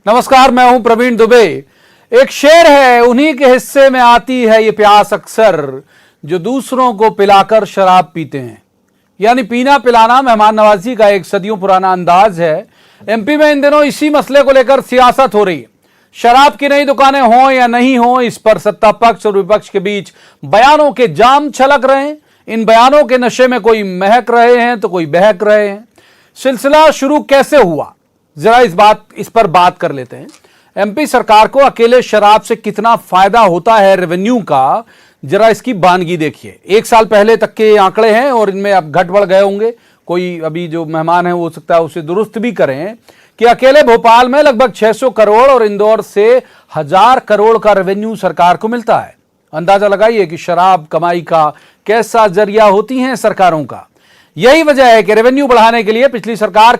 नमस्कार, मैं हूं प्रवीण दुबे। एक शेर है, उन्हीं के हिस्से में आती है ये प्यास अक्सर, जो दूसरों को पिलाकर शराब पीते हैं। यानी पीना पिलाना मेहमान नवाजी का एक सदियों पुराना अंदाज है। एमपी में इन दिनों इसी मसले को लेकर सियासत हो रही है। शराब की नई दुकानें हों या नहीं हों, इस पर सत्ता पक्ष और विपक्ष के बीच बयानों के जाम छलक रहे हैं। इन बयानों के नशे में कोई महक रहे हैं तो कोई बहक रहे हैं। सिलसिला शुरू कैसे हुआ, जरा इस पर बात कर लेते हैं। एमपी सरकार को अकेले शराब से कितना फायदा होता है रेवेन्यू का, जरा इसकी बानगी देखिए। एक साल पहले तक के आंकड़े हैं और इनमें अब घट बढ़ गए होंगे। कोई अभी जो मेहमान है हो सकता है उसे दुरुस्त भी करें कि अकेले भोपाल में लगभग 600 करोड़ और इंदौर से 1000 करोड़ का रेवेन्यू सरकार को मिलता है। अंदाजा लगाइए कि शराब कमाई का कैसा जरिया होती है सरकारों का। यही वजह है कि रेवेन्यू बढ़ाने के लिए पिछली सरकार,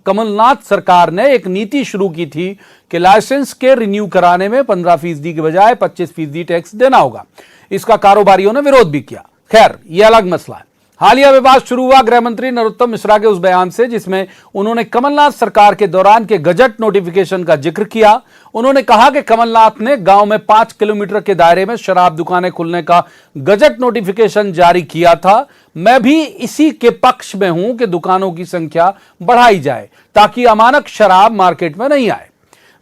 कमलनाथ सरकार ने एक नीति शुरू की थी कि लाइसेंस के रिन्यू कराने में 15% की बजाय 25% टैक्स देना होगा। इसका कारोबारियों ने विरोध भी किया। खैर, यह अलग मसला है। हालिया विवाद शुरू हुआ गृह मंत्री नरोत्तम मिश्रा के उस बयान से, जिसमें उन्होंने कमलनाथ सरकार के दौरान के गजट नोटिफिकेशन का जिक्र किया। उन्होंने कहा कि कमलनाथ ने गांव में 5 किलोमीटर के दायरे में शराब दुकानें खुलने का गजट नोटिफिकेशन जारी किया था। मैं भी इसी के पक्ष में हूं कि दुकानों की संख्या बढ़ाई जाए ताकि अमानक शराब मार्केट में नहीं आए।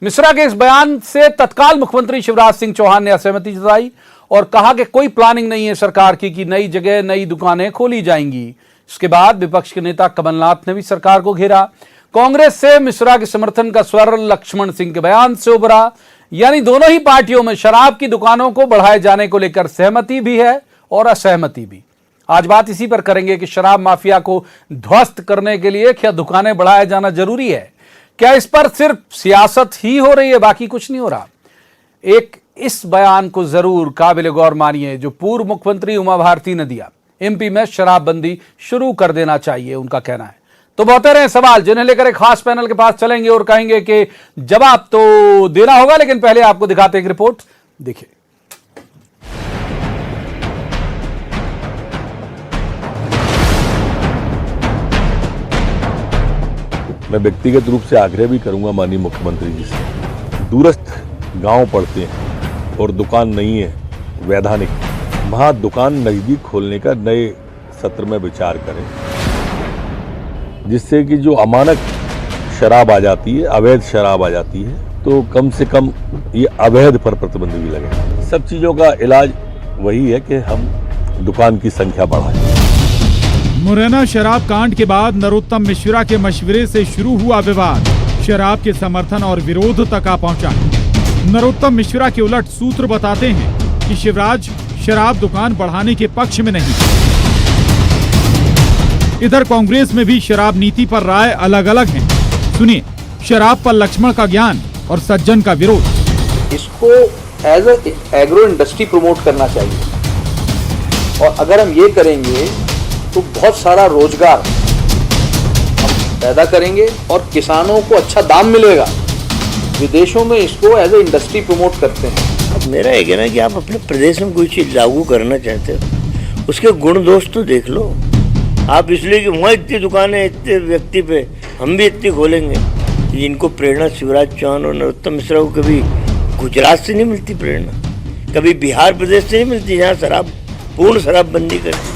मिश्रा के इस बयान से तत्काल मुख्यमंत्री शिवराज सिंह चौहान ने असहमति जताई और कहा कि कोई प्लानिंग नहीं है सरकार की कि नई जगह नई दुकानें खोली जाएंगी। इसके बाद विपक्ष के नेता कमलनाथ ने भी सरकार को घेरा। कांग्रेस से मिश्रा के समर्थन का स्वर लक्ष्मण सिंह के बयान से उभरा। यानी दोनों ही पार्टियों में शराब की दुकानों को बढ़ाए जाने को लेकर सहमति भी है और असहमति भी। आज बात इसी पर करेंगे कि शराब माफिया को ध्वस्त करने के लिए क्या दुकानें बढ़ाया जाना जरूरी है? क्या इस पर सिर्फ सियासत ही हो रही है, बाकी कुछ नहीं हो रहा? एक इस बयान को जरूर काबिल गौर मानिए जो पूर्व मुख्यमंत्री उमा भारती ने दिया। एमपी में शराबबंदी शुरू कर देना चाहिए, उनका कहना है। तो बहुत रहे सवाल जिन्हें लेकर एक खास पैनल के पास चलेंगे और कहेंगे कि जवाब तो देना होगा, लेकिन पहले आपको दिखाते एक रिपोर्ट। देखिए, मैं व्यक्तिगत रूप से आग्रह भी करूंगा माननीय मुख्यमंत्री जी से, दूरस्थ गांव पड़ते हैं और दुकान नहीं है वैधानिक, वहां दुकान नजदीक खोलने का नए सत्र में विचार करें, जिससे कि जो अमानक शराब आ जाती है, अवैध शराब आ जाती है, तो कम से कम ये अवैध पर प्रतिबंध भी लगे। सब चीजों का इलाज वही है कि हम दुकान की संख्या बढ़ाएं। मुरैना शराब कांड के बाद नरोत्तम मिश्रा के मशवरे से शुरू हुआ विवाद शराब के समर्थन और विरोध तक आ पहुंचा। नरोत्तम मिश्रा के उलट सूत्र बताते हैं कि शिवराज शराब दुकान बढ़ाने के पक्ष में नहीं। इधर कांग्रेस में भी शराब नीति पर राय अलग अलग है। सुनिए, शराब पर लक्ष्मण का ज्ञान और सज्जन का विरोध। इसको एज एग्रो इंडस्ट्री प्रमोट करना चाहिए और अगर हम ये करेंगे तो बहुत सारा रोजगार हम पैदा करेंगे और किसानों को अच्छा दाम मिलेगा। विदेशों में इसको एज ए इंडस्ट्री प्रमोट करते हैं। अब मेरा ये कहना है कि आप अपने प्रदेश में कोई चीज़ लागू करना चाहते हो, उसके गुण दोष तो देख लो। आप इसलिए कि वहाँ इतनी दुकानें इतने व्यक्ति पे हम भी इतनी खोलेंगे। इनको प्रेरणा शिवराज चौहान और नरोत्तम मिश्रा को कभी गुजरात से नहीं मिलती प्रेरणा, कभी बिहार प्रदेश से नहीं मिलती जहाँ शराब पूर्ण शराबबंदी करे।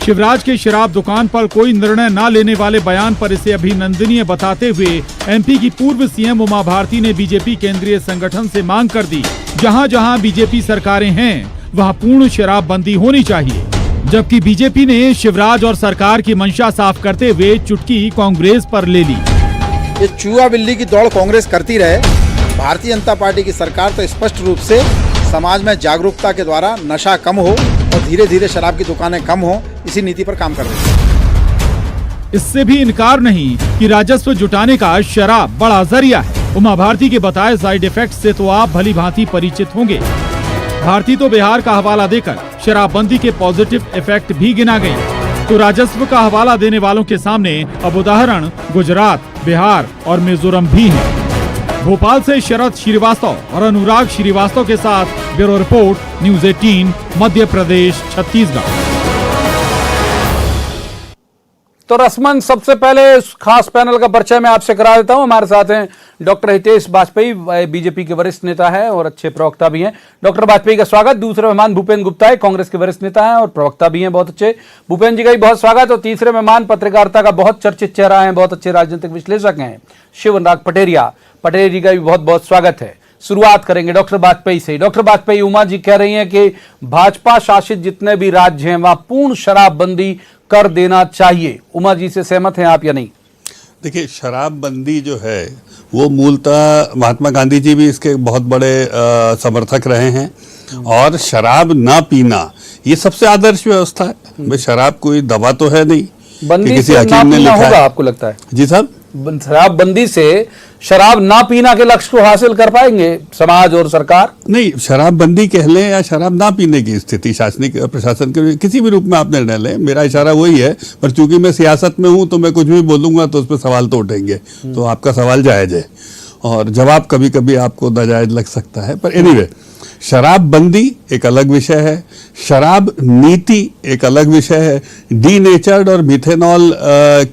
शिवराज के शराब दुकान पर कोई निर्णय न लेने वाले बयान पर इसे अभिनंदनीय बताते हुए एमपी की पूर्व सीएम उमा भारती ने बीजेपी केंद्रीय संगठन से मांग कर दी, जहां जहां बीजेपी सरकारें हैं वहां पूर्ण शराबबंदी होनी चाहिए। जबकि बीजेपी ने शिवराज और सरकार की मंशा साफ करते हुए चुटकी कांग्रेस पर ले ली। ये चूहा बिल्ली की दौड़ कांग्रेस करती रहे। भारतीय जनता पार्टी की सरकार तो स्पष्ट रूप से समाज में जागरूकता के द्वारा नशा कम हो और धीरे धीरे शराब की दुकानें कम हो, इसी नीति पर काम कर रही है। इससे भी इनकार नहीं कि राजस्व जुटाने का शराब बड़ा जरिया है। उमा भारती के बताए साइड इफेक्ट से तो आप भली भांति परिचित होंगे। भारती तो बिहार का हवाला देकर शराबबंदी के पॉजिटिव इफेक्ट भी गिना गई, तो राजस्व का हवाला देने वालों के सामने अब उदाहरण गुजरात, बिहार और मिजोरम भी है। भोपाल से शरद श्रीवास्तव और अनुराग श्रीवास्तव के साथ bureau report, news 18, Madhya Pradesh, Chhattisgarh. तो रसमन, सबसे पहले इस खास पैनल का परिचय मैं आपसे करा देता हूं। हमारे साथ हैं डॉक्टर हितेश वाजपेयी, बीजेपी के वरिष्ठ नेता हैं और अच्छे प्रवक्ता भी हैं। डॉक्टर वाजपेयी का स्वागत। दूसरे मेहमान भूपेन गुप्ता है, कांग्रेस के वरिष्ठ नेता हैं और प्रवक्ता भी हैं बहुत अच्छे। भूपेन जी का भी बहुत स्वागत। और तीसरे मेहमान पत्रकारिता का बहुत चर्चित चेहरा है, बहुत अच्छे राजनीतिक विश्लेषक हैं, शिव अनुराग पटेरिया जी का भी बहुत बहुत स्वागत है। शुरुआत करेंगे डॉक्टर वाजपेयी से। डॉक्टर वाजपेयी, उमा जी कह रही हैं कि भाजपा शासित जितने भी राज्य हैं वहां पूर्ण शराबबंदी कर देना चाहिए। उमा जी से सहमत हैं आप या नहीं? देखिए, शराबबंदी जो है वो मूलतः महात्मा गांधी जी भी इसके बहुत बड़े समर्थक रहे हैं। और शराब ना पीना ये सबसे आदर्श व्यवस्था है। भाई, शराब कोई दवा तो है नहीं कि किसी हकीम ने लिखा है। आपको लगता है जी साहब, शराबबंदी से शराब ना पीना के लक्ष्य को हासिल कर पाएंगे समाज और सरकार? नहीं, शराबबंदी कह लें या शराब ना पीने की स्थिति शासनिक प्रशासन के किसी भी रूप में आप निर्णय लें, मेरा इशारा वही है। पर चूंकि मैं सियासत में हूं तो मैं कुछ भी बोलूंगा तो उस पर सवाल तो उठेंगे। तो आपका सवाल जायज है और जवाब कभी कभी आपको नाजायज लग सकता है। पर एनीवे, शराबबंदी एक अलग विषय है, शराब नीति एक अलग विषय है। डीनेचर्ड और मिथेनॉल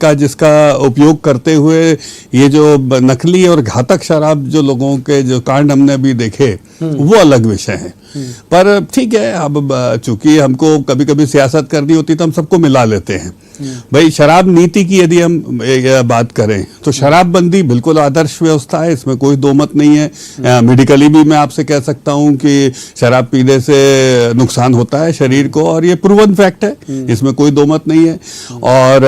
का जिसका उपयोग करते हुए ये जो नकली और घातक शराब जो लोगों के जो कांड हमने अभी देखे वो अलग विषय है। पर ठीक है, अब चूंकि हमको कभी कभी सियासत करनी होती तो हम सबको मिला लेते हैं। भाई, शराब नीति की यदि हम बात करें तो शराबबंदी बिल्कुल आदर्श व्यवस्था है, इसमें कोई दो मत नहीं है। मेडिकली भी मैं आपसे कह सकता हूं कि शराब पीने से नुकसान होता है शरीर को, और ये प्रूवन फैक्ट है, इसमें कोई दो मत नहीं है। और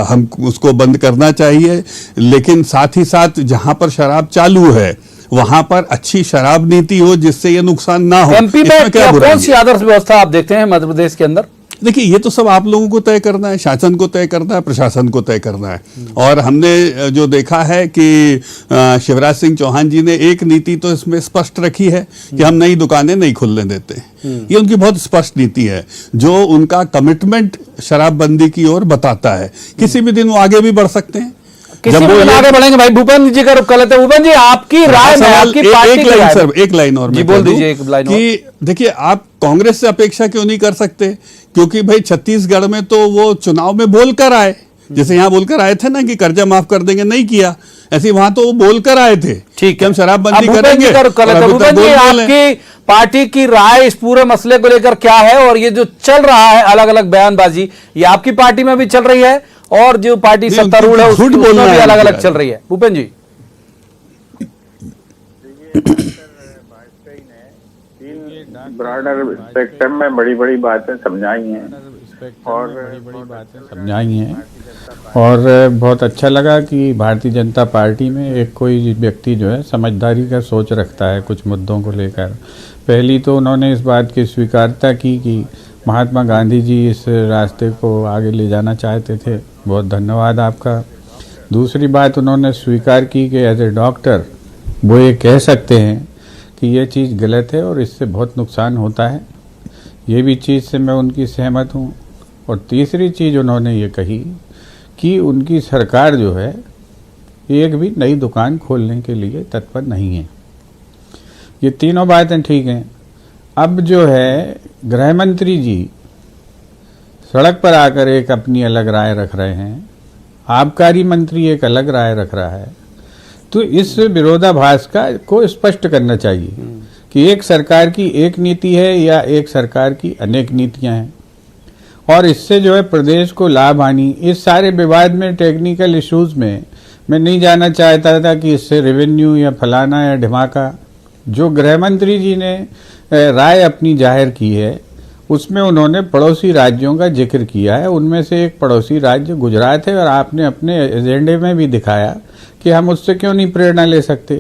हम उसको बंद करना चाहिए। लेकिन साथ ही साथ जहां पर शराब चालू है वहां पर अच्छी शराब नीति हो जिससे ये नुकसान ना हो। एमपी में क्या कौन सी आदर्श व्यवस्था आप देखते हैं मध्य प्रदेश के अंदर? देखिए, ये तो सब आप लोगों को तय करना है, शासन को तय करना है, प्रशासन को तय करना है। और हमने जो देखा है कि शिवराज सिंह चौहान जी ने एक नीति तो इसमें स्पष्ट रखी है कि हम नई दुकानें नहीं खुलने देते। ये उनकी बहुत स्पष्ट नीति है जो उनका कमिटमेंट शराबबंदी की ओर बताता है। किसी भी दिन वो आगे भी बढ़ सकते हैं। किसी भी दिन आगे बढ़ेंगे। भाई, भूपेन जी का रुख कर लेते हैं। भूपेन जी, आपकी राय में, आपकी पार्टी की राय में। एक लाइन और मैं बोल दीजिए, एक लाइन कि देखिए, आप कांग्रेस से अपेक्षा क्यों नहीं कर सकते? क्योंकि भाई छत्तीसगढ़ में तो वो चुनाव में बोलकर आए, जैसे यहाँ बोलकर आए थे ना कि कर्जा माफ कर देंगे, नहीं किया, ऐसे वहां तो वो बोलकर आए थे। ठीक है, हम शराबबंदी करेंगे। भूपेन जी, आपकी पार्टी की राय इस पूरे मसले को लेकर क्या है? और ये जो चल रहा है अलग अलग बयानबाजी, ये आपकी पार्टी में भी चल रही है और जो पार्टी सत्तारूढ़ है उसमें भी अलग अलग चल रही है। भूपेन जी, ब्रॉडर स्पेक्ट्रम में बड़ी बड़ी बातें समझाई हैं और बहुत अच्छा लगा कि भारतीय जनता पार्टी में एक कोई व्यक्ति जो है समझदारी का सोच रखता है कुछ मुद्दों को लेकर। पहली तो उन्होंने इस बात की स्वीकारता की कि महात्मा गांधी जी इस रास्ते को आगे ले जाना चाहते थे, बहुत धन्यवाद आपका। दूसरी बात, उन्होंने स्वीकार की कि एज ए डॉक्टर वो ये कह सकते हैं कि ये चीज़ गलत है और इससे बहुत नुकसान होता है। ये भी चीज़ से मैं उनकी सहमत हूँ। और तीसरी चीज़ उन्होंने ये कही कि उनकी सरकार जो है एक भी नई दुकान खोलने के लिए तत्पर नहीं है। ये तीनों बातें ठीक हैं। अब जो है गृह मंत्री जी सड़क पर आकर एक अपनी अलग राय रख रहे हैं, आबकारी मंत्री एक अलग राय रख रहा है। तो इस विरोधाभास को स्पष्ट करना चाहिए कि एक सरकार की एक नीति है या एक सरकार की अनेक नीतियां हैं, और इससे जो है प्रदेश को लाभ हानि। इस सारे विवाद में, टेक्निकल इश्यूज में मैं नहीं जाना चाहता था कि इससे रेवेन्यू या फलाना या ढिमाका। जो गृह मंत्री जी ने राय अपनी जाहिर की है उसमें उन्होंने पड़ोसी राज्यों का जिक्र किया है। उनमें से एक पड़ोसी राज्य गुजरात है और आपने अपने एजेंडे में भी दिखाया कि हम उससे क्यों नहीं प्रेरणा ले सकते।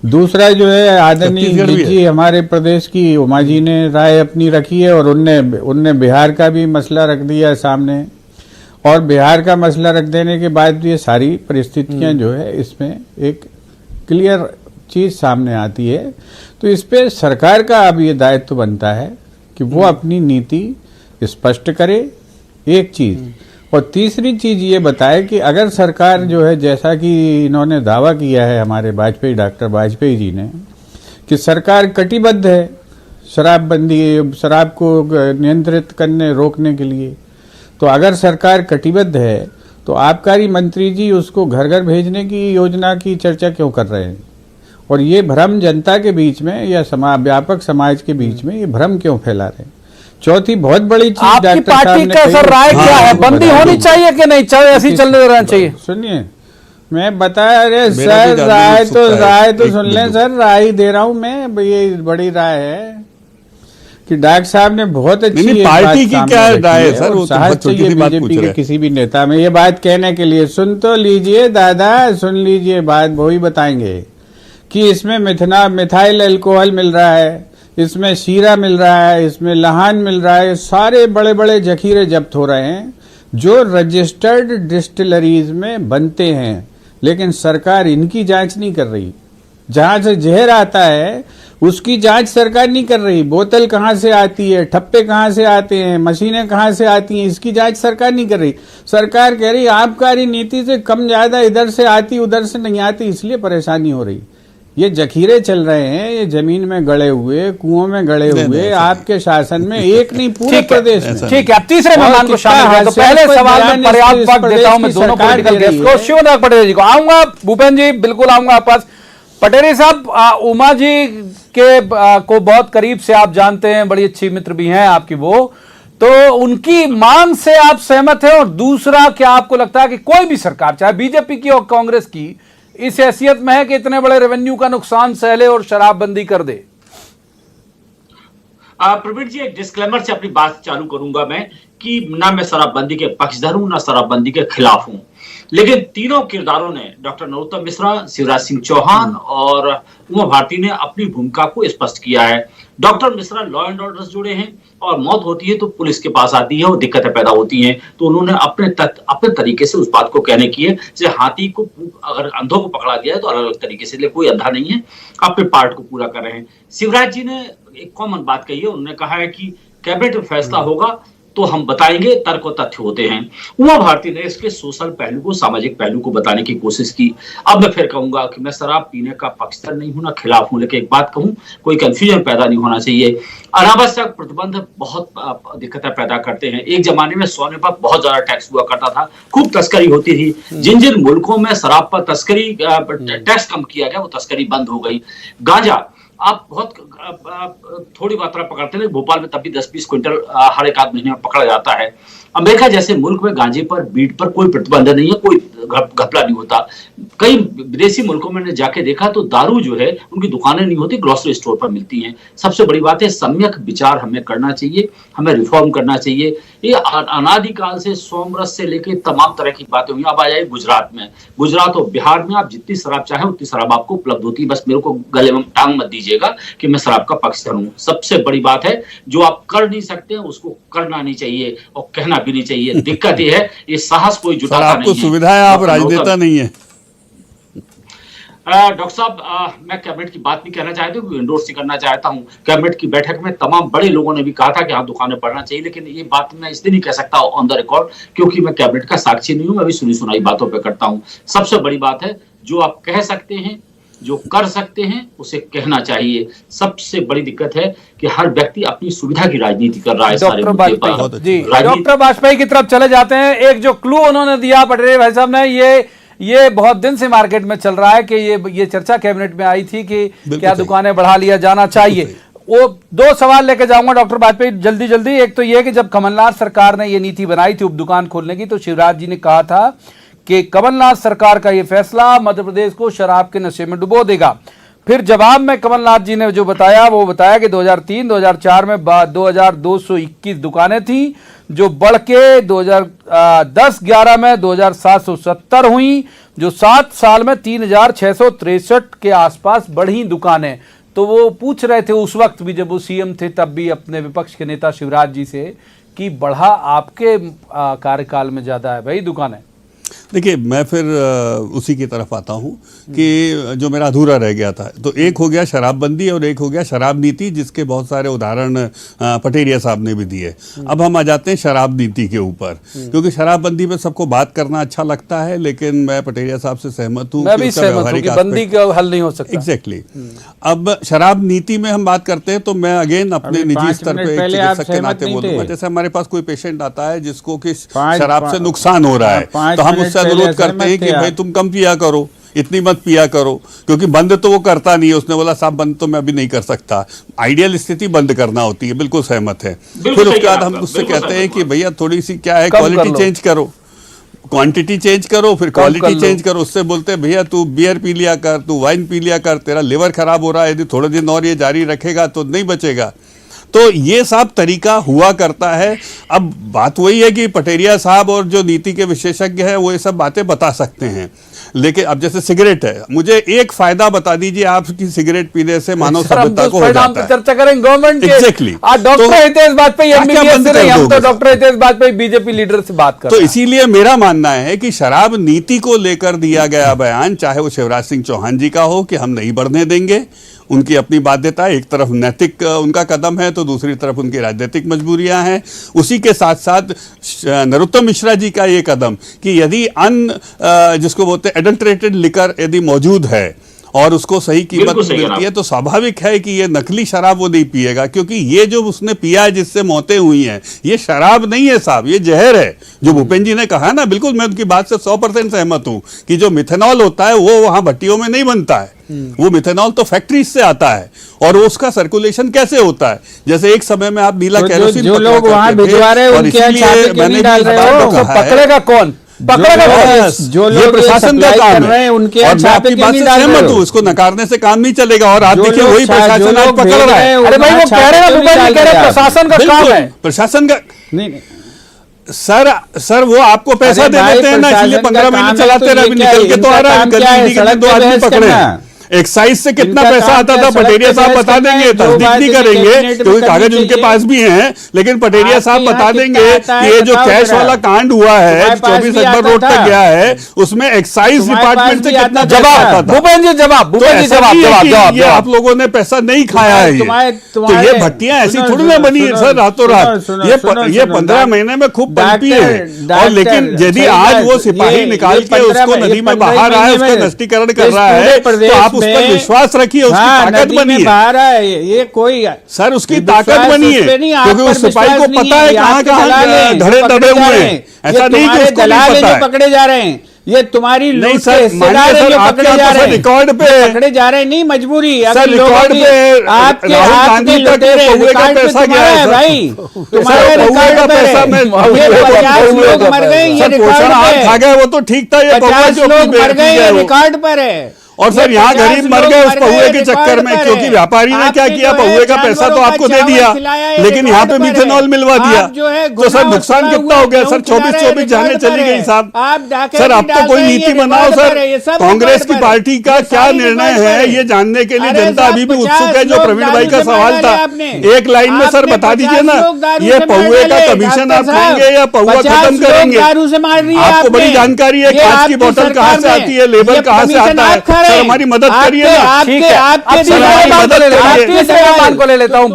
दूसरा जो है आदरणीय जी हमारे प्रदेश की उमा जी ने राय अपनी रखी है और उनने बिहार का भी मसला रख दिया है सामने। और बिहार का मसला रख देने के बाद ये सारी परिस्थितियां जो है इसमें एक क्लियर चीज सामने आती है। तो इस पे सरकार का अब ये दायित्व बनता है कि वो अपनी नीति स्पष्ट करे, एक चीज। और तीसरी चीज ये बताए कि अगर सरकार जो है, जैसा कि इन्होंने दावा किया है हमारे डॉक्टर वाजपेयी जी ने, कि सरकार कटिबद्ध है शराब को नियंत्रित करने रोकने के लिए, तो अगर सरकार कटिबद्ध है तो आबकारी मंत्री जी उसको घर घर भेजने की योजना की चर्चा क्यों कर रहे हैं? और ये भ्रम जनता के बीच में या व्यापक समाज के बीच में ये भ्रम क्यों फैला रहे हैं? चौथी बहुत बड़ी चीज आपकी डॉक्टर साहब पार्टी ने का कही- सर राय क्या है? बंदी होनी चाहिए कि नहीं चाहिए? ऐसी चलने रहना चाहिए? सुनिए, मैं बता अरे मेरा भी सर जानने राय में उत्सुकता है। राय तो एक सुन लें बिंदु। सर, राय दे रहा हूं मैं। ये बड़ी राय है कि डॉक्टर साहब ने बहुत अच्छी नहीं, एक पार्टी बात की सामने क्या रखी राय है है सर? और वो तो साहस बहुत छोटी चाहिए सी बात बीजेपी पूछ के रहे हैं। किसी भी नेता में ये बात कहने के लिए। सुन तो लीजिए दादा, सुन लीजिए बात, वही बताएंगे कि इसमें मिथाइल अल्कोहल मिल रहा है, इसमें शीरा मिल रहा है, इसमें लहान मिल रहा है, सारे बड़े बड़े जखीरे जब्त हो रहे हैं जो रजिस्टर्ड डिस्टिलरीज में बनते हैं, लेकिन सरकार इनकी जांच नहीं कर रही। जहां से जहर आता है उसकी जांच सरकार नहीं कर रही। बोतल कहां से आती है, ठप्पे कहां से आते हैं, मशीनें कहां से आती हैं, इसकी जांच सरकार नहीं कर रही। सरकार कह रही आबकारी नीति से कम ज्यादा इधर से आती उधर से नहीं आती, इसलिए परेशानी हो रही। ये जखीरे चल रहे हैं, ये जमीन में गड़े हुए, कुओं में गड़े हुए, आपके शासन में एक नहीं पूरे प्रदेश में। ठीक है, अब तीसरे मेहमान को शामिल करें। तो पहले सवाल में पर्याप्त वक्त देता हूं मैं दोनों पॉलिटिकल गेस्ट को। शिवनाथ पटेल जी को आऊंगा, भूपेन जी बिल्कुल आऊंगा आपके पास। पटेल साहब, उमा जी के को बहुत करीब से आप जानते हैं, बड़ी अच्छी मित्र भी हैं आपकी वो, तो उनकी मांग से आप सहमत हैं? और दूसरा, क्या आपको लगता है कि कोई भी सरकार, चाहे बीजेपी की और कांग्रेस की, इस हैसियत में है कि इतने बड़े रेवेन्यू का नुकसान सहले और शराबबंदी कर दे? प्रवीण जी, एक डिस्क्लेमर से अपनी बात चालू करूंगा मैं कि ना मैं शराबबंदी के पक्षधर हूं ना शराबबंदी के खिलाफ हूं, लेकिन तीनों किरदारों ने, डॉक्टर नरोत्तम मिश्रा, शिवराज सिंह चौहान और उमा भारती ने अपनी भूमिका को स्पष्ट किया है। Doctor Mishra law and order से जुड़े हैं और मौत होती है तो पुलिस के पास आती है और दिक्कतें पैदा होती हैं, तो उन्होंने अपने तरीके से उस बात को कहने की है। जैसे हाथी को, अगर अंधों को पकड़ा गया है तो अलग अलग तरीके से, कोई अंधा नहीं है, अपने पार्ट को पूरा कर रहे हैं। शिवराज जी ने एक कॉमन बात कही है, उन्होंने कहा है कि कैबिनेट में फैसला होगा तो हम बताएंगे, तर्क और तथ्य होते हैं। उमा भारती ने इसके सोशल पहलू को, सामाजिक पहलू को बताने की कोशिश की। अब मैं फिर कहूंगा कि मैं शराब पीने का पक्षधर नहीं हूं ना खिलाफ हूं, लेकिन एक बात कहूं, कोई कंफ्यूजन पैदा नहीं होना चाहिए। अनावश्यक प्रतिबंध बहुत दिक्कतें पैदा करते हैं। एक जमाने में सोने पर बहुत ज्यादा टैक्स हुआ करता था, खूब तस्करी होती थी। जिन जिन मुल्कों में शराब पर तस्करी टैक्स कम किया गया वो तस्करी बंद हो गई। गांजा आप बहुत थोड़ी मात्रा पकड़ते हैं, भोपाल में तब भी 10-20 क्विंटल हर एक आध महीने में पकड़ा जाता है। अमेरिका जैसे मुल्क में गांजे पर, बीट पर कोई प्रतिबंध नहीं है, कोई घपला नहीं होता। कई विदेशी मुल्कों में जाके देखा तो दारू जो है उनकी दुकानें नहीं होती, ग्रोसरी स्टोर पर मिलती हैं। सबसे बड़ी बात है, सम्यक विचार हमें करना चाहिए, हमें रिफॉर्म करना चाहिए। ये अनादिकाल से सोमरस से लेकर तमाम तरह की बातें हुई। अब आ जाए गुजरात में, गुजरात और बिहार में आप जितनी शराब चाहें उतनी शराब आपको उपलब्ध होती है। बस मेरे को गले में टांग मत दीजिएगा कि मैं शराब का पक्षधर हूं। सबसे बड़ी बात है, जो आप कर नहीं सकते उसको करना नहीं चाहिए और कहना भी नहीं चाहिए। दिक्कत ये है, ये साहस कोई जुटाता नहीं है। आपको सुविधा है, आप राजनेता नहीं है। डॉक्टर साहब, मैं कैबिनेट की बात नहीं कहना चाहता हूँ, इंडोर्स नहीं करना चाहता हूँ। कैबिनेट की बैठक में तमाम बड़े लोगों ने भी कहा था कि हाँ दुकानें बढ़ना चाहिए, लेकिन ये बात मैं इसलिए नहीं कह सकता ऑन द रिकॉर्ड क्योंकि मैं कैबिनेट का साक्षी नहीं हूँ, मैं भी सुनी सुनाई बातों पर करता हूँ। सबसे बड़ी बात है, जो आप कह सकते हैं, जो कर सकते हैं, उसे कहना चाहिए। सबसे बड़ी दिक्कत है कि हर व्यक्ति अपनी सुविधा की राजनीति कर रहा है। डॉक्टर वाजपेयी की तरफ चले जाते हैं। एक जो क्लू उन्होंने दिया पटेल भाई साहब ने, ये बहुत दिन से मार्केट में चल रहा है कि ये चर्चा कैबिनेट में आई थी कि क्या दुकानें बढ़ा लिया जाना चाहिए। वो दो सवाल लेके जाऊंगा डॉक्टर वाजपेयी जल्दी जल्दी। एक तो ये कि जब कमलनाथ सरकार ने ये नीति बनाई थी उप दुकान खोलने की, तो शिवराज जी ने कहा था कि कमलनाथ सरकार का ये फैसला मध्य प्रदेश को शराब के नशे में डुबो देगा। फिर जवाब में कमलनाथ जी ने जो बताया, वो बताया कि 2003-2004 में 2221 दुकानें थी, जो बढ़ के 2010-11 में 2770 हुई, जो 7 साल में 3663 के आसपास बढ़ी दुकानें। तो वो पूछ रहे थे उस वक्त भी, जब वो सीएम थे तब भी, अपने विपक्ष के नेता शिवराज जी से कि बढ़ा आपके कार्यकाल में ज्यादा है भाई दुकानें। देखिए, मैं फिर उसी की तरफ आता हूँ कि जो मेरा अधूरा रह गया था, तो एक हो गया शराबबंदी और एक हो गया शराब नीति, जिसके बहुत सारे उदाहरण पटेरिया साहब ने भी दिए। अब हम आ जाते हैं शराब नीति के ऊपर, क्योंकि शराबबंदी पे सबको बात करना अच्छा लगता है, लेकिन मैं पटेरिया साहब से सहमत हूँ। मैं भी सहमत हूँ कि बंदी का हल नहीं हो सकता। एग्जैक्टली। अब शराब नीति में हम बात करते हैं तो मैं अगेन अपने निजी स्तर पे एक चिकित्सक के नाते बोलूंगा, जैसे हमारे पास कोई पेशेंट आता है जिसको कि शराब से नुकसान हो रहा है, तो हम उससे अनुरोध करते हैं कि भाई तुम कम पिया करो, इतनी मत पिया करो, क्योंकि बंद तो वो करता नहीं है। उसने बोला साहब बंद तो मैं अभी नहीं कर सकता, आइडियल स्थिति बंद करना होती है, बिल्कुल सहमत है। फिर उसके बाद हम उससे कहते हैं कि भैया थोड़ी सी क्या है, क्वालिटी चेंज करो, क्वांटिटी चेंज करो, फिर क्वालिटी चेंज करो। उससे बोलते हैं भैया तू बियर पी लिया कर, तू वाइन पी लिया कर, तेरा लिवर खराब हो रहा है, यदि थोड़े दिन और ये जारी रखेगा तो नहीं बचेगा। तो ये सब तरीका हुआ करता है। अब बात वही है कि पटेरिया साहब और जो नीति के विशेषज्ञ हैं वो ये सब बातें बता सकते हैं, लेकिन अब जैसे सिगरेट है, मुझे एक फायदा बता दीजिए आपकी सिगरेट पीने से मानव सभ्यता को हो जाता है। चर्चा करें गवर्नमेंट के। Exactly. Doctor Hitesh Vajpayee MBBS से नहीं, हम तो doctor Hitesh Vajpayee BJP leader से बात कर रहे हैं। तो इसीलिए मेरा मानना है कि शराब नीति को लेकर दिया गया बयान, चाहे वो शिवराज सिंह चौहान जी का हो कि हम नहीं बढ़ने देंगे, उनकी अपनी बाध्यता है, एक तरफ नैतिक उनका कदम है तो दूसरी तरफ उनकी राजनीतिक मजबूरियां हैं। उसी के साथ साथ नरोत्तम मिश्रा जी का ये कदम कि यदि जिसको बोलते हैं एडल्टरेटेड लिकर यदि मौजूद है और उसको सही कीमत मिलती है, तो स्वाभाविक है कि ये नकली शराब वो नहीं पिएगा, क्योंकि ये जो उसने पिया है जिससे मौतें हुई हैं, ये शराब नहीं है साहब, ये जहर है। जो भूपेंद्र जी ने कहा ना, बिल्कुल मैं उनकी बात से 100% सहमत हूं कि जो मिथेनॉल होता है वो वहां भट्टियों में नहीं बनता है, वो मिथेनॉल तो फैक्ट्रीज से आता है, और उसका सर्कुलेशन कैसे होता है। जैसे एक समय में आप नीला केरोसिन जो लोग वहां भिजवा रहे हैं उनके छापे क्यों नहीं डाल रहे हो? पकड़ेगा कौन? जो लोग प्रशासन का काम है, उनके और मैं आपकी बात से सहमत हूँ, उसको नकारने से काम नहीं चलेगा। और आप देखिए वही प्रशासन आज पकड़ रहा है। अरे भाई वो कह रहे हैं प्रशासन का काम है, प्रशासन का नहीं। सर वो आपको पैसा दे देते हैं ना, इसलिए 15 महीने चलाते रहे। निकल के तो आ रहा है, गली 2 आदमी पकड़े। एक्साइज से कितना पैसा आता था पटेरिया साहब बता देंगे, तस्दीक नहीं करेंगे क्योंकि कागज उनके पास भी हैं, लेकिन पटेरिया साहब बता देंगे कि ये जो कैश वाला कांड हुआ है 24 अकबर रोड तक गया है, उसमें एक्साइज डिपार्टमेंट से कितना जवाब आता था। भूपेंद्र जी जवाब, ये आप लोगों ने पैसा नहीं खाया है। तो ये भट्टियां ऐसी थोड़ी ना बनी है सर रातों रात, ये 15 महीने में खूब पनपी है। और लेकिन यदि आज वो सिपाही निकाल के उसको नदी में बहा रहा है, उसका नष्टीकरण कर रहा है, तो आप उस पर विश्वास रखिए, उसकी ताकत बनी है। ये कोई सर उसकी ताकत बनी है, क्योंकि उस सिपाही को पता है कहाँ कहाँ धड़े दबे हुए हैं। ऐसा नहीं कि उसको नहीं पता है। पकड़े जा रहे हैं, ये तुम्हारी नहीं सर, पकड़े जा रहे हैं, रिकॉर्ड पे पकड़े जा रहे हैं, नहीं मजबूरी। सर रिकॉर्ड पे आपके राहुल गांधी तक पौवे का पैसा गया है भाई, तुम्हारे रिकॉर्ड पे 50 लोग मर गए, ये रिकॉर्ड पे खा गए, वो तो ठीक था। ये 50 लोग मर गए, ये रिकॉर्ड पर है। और सर यहाँ गरीब मर गए उस पहुए के चक्कर में, क्योंकि व्यापारी ने क्या किया, पहुए का पैसा तो आपको दे दिया, लेकिन यहाँ पे मिथेनॉल मिलवा दिया। तो सर नुकसान कितना हो गया सर? 24 जाने चली गई साहब। सर अब तो कोई नीति बनाओ सर। कांग्रेस की पार्टी का क्या निर्णय है ये जानने के लिए जनता अभी भी उत्सुक है। जो प्रवीण भाई का सवाल था, एक लाइन में सर बता दीजिए ना, ये पहुए का कमीशन आप लेंगे या पहुआ खत्म करेंगे? आपको बड़ी जानकारी है, कांच की बोतल कहाँ से आती है, लेबल कहाँ से आता है। सर हमारी मदद करिए ना। को ले लेता हूँ,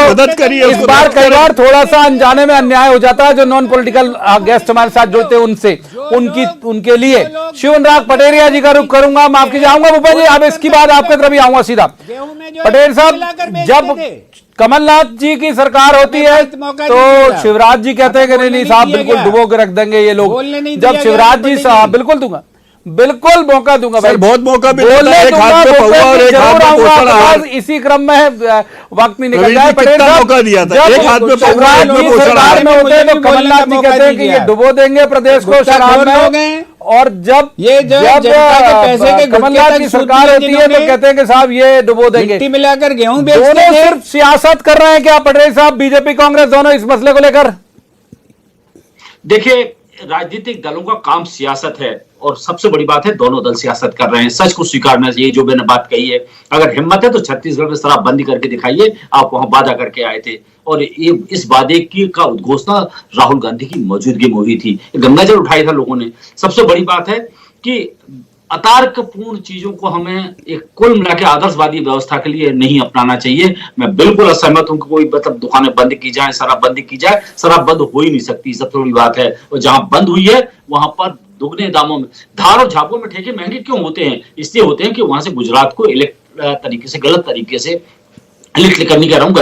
मदद करिए। इस बार कई बार थोड़ा सा अनजाने में अन्याय हो जाता है। जो नॉन पॉलिटिकल गेस्ट हमारे साथ जुड़ते हैं उनसे, उनके लिए शिवराज पटेरिया जी का रुख करूंगा। माफ कीजिए, आऊंगा भूपेंद्र जी, अब इसकी बाद आपके तरफ ही आऊंगा सीधा। पटेल साहब, जब कमलनाथ जी की सरकार होती है तो शिवराज जी कहते हैं कि नहीं साहब बिल्कुल डुबो के रख देंगे ये लोग। जब शिवराज जी साहब, बिल्कुल मौका दूंगा भाई, बहुत मौका मिला। एक हाथ पे पौवा और एक हाथ पे पोछड़ा। इसी क्रम में वक्त नहीं निकल जाए। पटेल साहब मौका दिया था, एक हाथ में पौवा एक में पोछड़ा में होते हैं तो कमलनाथ जी कहते हैं कि ये डुबो देंगे प्रदेश को शराब में। और जब कमलनाथ की सरकार होती है तो कहते हैं कि साहब ये डुबो देंगे। मिलाकर गेहूं दोनों सिर्फ सियासत कर रहे हैं क्या पटेल साहब, बीजेपी कांग्रेस दोनों इस मसले को लेकर? देखिए राजनीतिक दलों का काम सियासत है और सबसे बड़ी बात है दोनों दल सियासत कर रहे हैं। सच को स्वीकारना चाहिए जो मैंने बात कही है। अगर हिम्मत है तो छत्तीसगढ़ में शराबबंदी करके दिखाइए। आप वहां वादा करके आए थे और ये इस वादे की का उद्घोषणा राहुल गांधी की मौजूदगी में हुई थी। गंगाजल उठाया था लोगों ने। सबसे बड़ी बात है कि अतार्कपूर्ण चीजों को हमें एक कुल मिला के आदर्शवादी व्यवस्था के लिए नहीं अपनाना चाहिए। मैं बिल्कुल असहमत हूं कि कोई मतलब दुकानें बंद की जाए, शराब बंद की जाए। शराब बंद हो ही नहीं सकती, सबसे बड़ी बात है। और जहां बंद हुई है वहां पर दुगने दामों में धार और झाबुआ में ठेके महंगे क्यों होते हैं? इसलिए होते हैं कि वहां से गुजरात को गलत तरीके से इलेक्ट करनी कह रहा हूँ,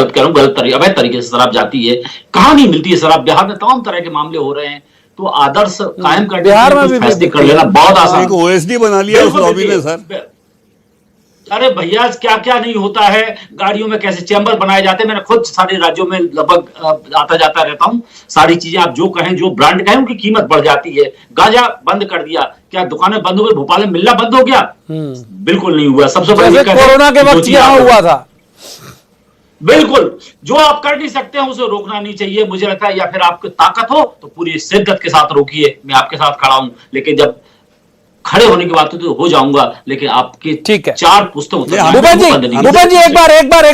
अवैध तरीके से शराब जाती है। कहां नहीं मिलती है शराब? बिहार में तमाम तरह के मामले हो रहे हैं। तो आदर्श कायम करने बिहार में भी फैसले कर लेना बहुत आसान। एक ओएसडी बना लिया उस लॉबी ने सर। अरे भैया क्या क्या नहीं होता है। गाड़ियों में कैसे चैम्बर बनाए जाते हैं। मैंने खुद सारे राज्यों में लगभग आता जाता रहता हूं। सारी चीजें आप जो कहें, जो ब्रांड कहें, उनकी कीमत बढ़ जाती है। गांजा बंद कर दिया, क्या दुकानें बंद हो गई? भोपाल में मिलना बंद हो गया? बिल्कुल नहीं हुआ। सबसे बड़ी कोरोना के वक्त यहां हुआ था। बिल्कुल, जो आप कर नहीं सकते हैं उसे रोकना नहीं चाहिए। मुझे लगता है या फिर आपकी ताकत हो तो पूरी शिद्दत के साथ रोकिए। मैं आपके साथ खड़ा हूं, लेकिन जब खड़े होने की बात तो हो जाऊंगा, लेकिन आपके ठीक है। 4 पुस्तक भूपेन जी एक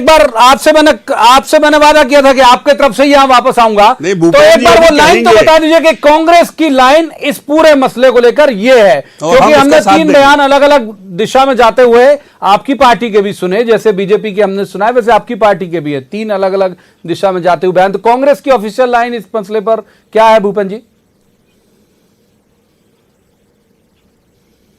बार आपसे मैंने वादा किया था कि आपके तरफ से ही यहां वापस आऊंगा। तो एक बार वो लाइन तो बता दीजिए कि कांग्रेस की लाइन इस पूरे मसले को लेकर ये है, क्योंकि हमने 3 बयान अलग अलग दिशा में जाते हुए आपकी पार्टी के भी सुने, जैसे बीजेपी के हमने सुना है वैसे आपकी पार्टी के भी है। 3 अलग अलग दिशा में जाते हुए बयान। तो कांग्रेस की ऑफिशियल लाइन इस मसले पर क्या है भूपेन जी?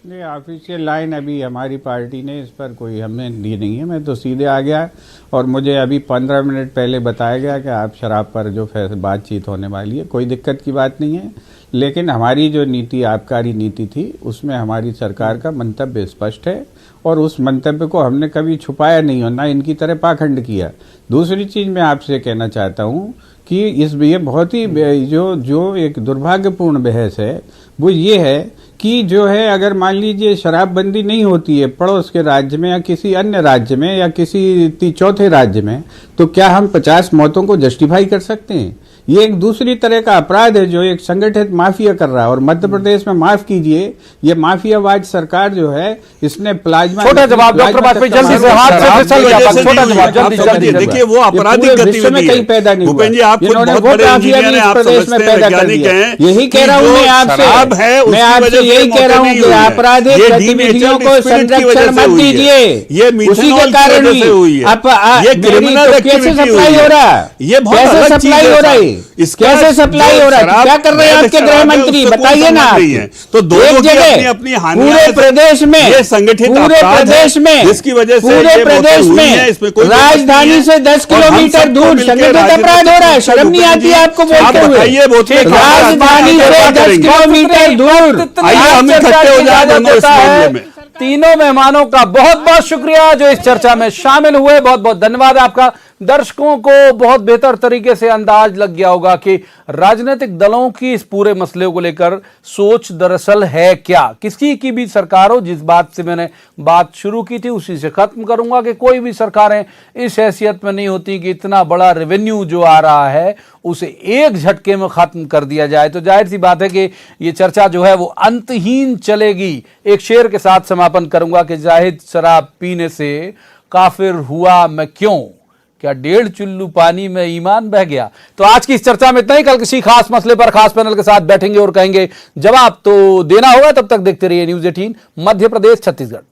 नहीं, ऑफिशियल लाइन अभी हमारी पार्टी ने इस पर कोई हमने दी नहीं है। मैं तो सीधे आ गया और मुझे अभी 15 मिनट पहले बताया गया कि आप शराब पर जो बातचीत होने वाली है, कोई दिक्कत की बात नहीं है। लेकिन हमारी जो नीति, आबकारी नीति थी, उसमें हमारी सरकार का मंतव्य स्पष्ट है और उस मंतव्य को हमने कभी छुपाया नहीं और ना इनकी तरह पाखंड किया। दूसरी चीज़ मैं आपसे कहना चाहता हूँ कि ये बहुत ही जो एक दुर्भाग्यपूर्ण बहस है वो ये है कि जो है, अगर मान लीजिए शराबबंदी नहीं होती है पड़ोस के राज्य में या किसी अन्य राज्य में या किसी चौथे राज्य में, तो क्या हम 50 मौतों को जस्टिफाई कर सकते हैं? ये एक दूसरी तरह का अपराध है जो एक संगठित माफिया कर रहा है। और मध्य प्रदेश में, माफ कीजिए, ये माफियावाद सरकार जो है, इसने प्लाज्मा छोटा जवाब डॉक्टर वाजपेयी जल्दी से हाथ से फिसल गया। छोटा जवाब जल्दी। देखिए वो आपराधिक गतिविधि है। पैदा नहीं भूपेन जी, आप इन्होंने बहुत वो बड़े माफिया भी इंजीनियर इस हैं, आप प्रदेश में समझते हैं, पैदा कर वैज्ञानिक दिया। हैं। यही कह रहा हूँ मैं आपसे, मैं आपसे यही कह रहा हूँ कि आपराधिक गतिविधियों को संरक्षण मत दीजिए। ये उसी के कारण ही कैसे सप्लाई हो रहा है, कैसे सप्लाई हो रही, कैसे सप्लाई हो रहा है, क्या कर रहे हैं आपके गृह मंत्री? बताइए ना। तो दोनों की अपनी पूरे प्रदेश में, ये संगठित पूरे प्रदेश में, जिसकी वजह से पूरे प्रदेश में राजधानी से 10 किलोमीटर दूर संगठित अपराध हो रहा है। शर्म नहीं आती है आपको बोलते हुए? राजधानी से 10 किलोमीटर दूर। आइए हम इकट्ठे हो जाए दोनों इस मामले में। तीनों मेहमानों का बहुत बहुत शुक्रिया जो इस चर्चा में शामिल हुए। बहुत बहुत धन्यवाद आपका। दर्शकों को बहुत बेहतर तरीके से अंदाज लग गया होगा कि राजनीतिक दलों की इस पूरे मसले को लेकर सोच दरअसल है क्या। किसी की भी सरकार हो, जिस बात से मैंने बात शुरू की थी उसी से खत्म करूंगा कि कोई भी सरकारें इस हैसियत में नहीं होती कि इतना बड़ा रेवेन्यू जो आ रहा है उसे एक झटके में खत्म कर दिया जाए। तो जाहिर सी बात है कि ये चर्चा जो है वो अंतहीन चलेगी। एक शेर के साथ समापन करूंगा कि जाहिद शराब पीने से काफिर हुआ मैं क्यों, क्या 1.5 चुल्लू पानी में ईमान बह गया। तो आज की इस चर्चा में इतना ही। कल किसी खास मसले पर खास पैनल के साथ बैठेंगे और कहेंगे जवाब तो देना होगा। तब तक देखते रहिए news 18 Madhya Pradesh Chhattisgarh.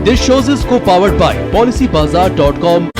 This shows is co-powered by PolicyBazaar.com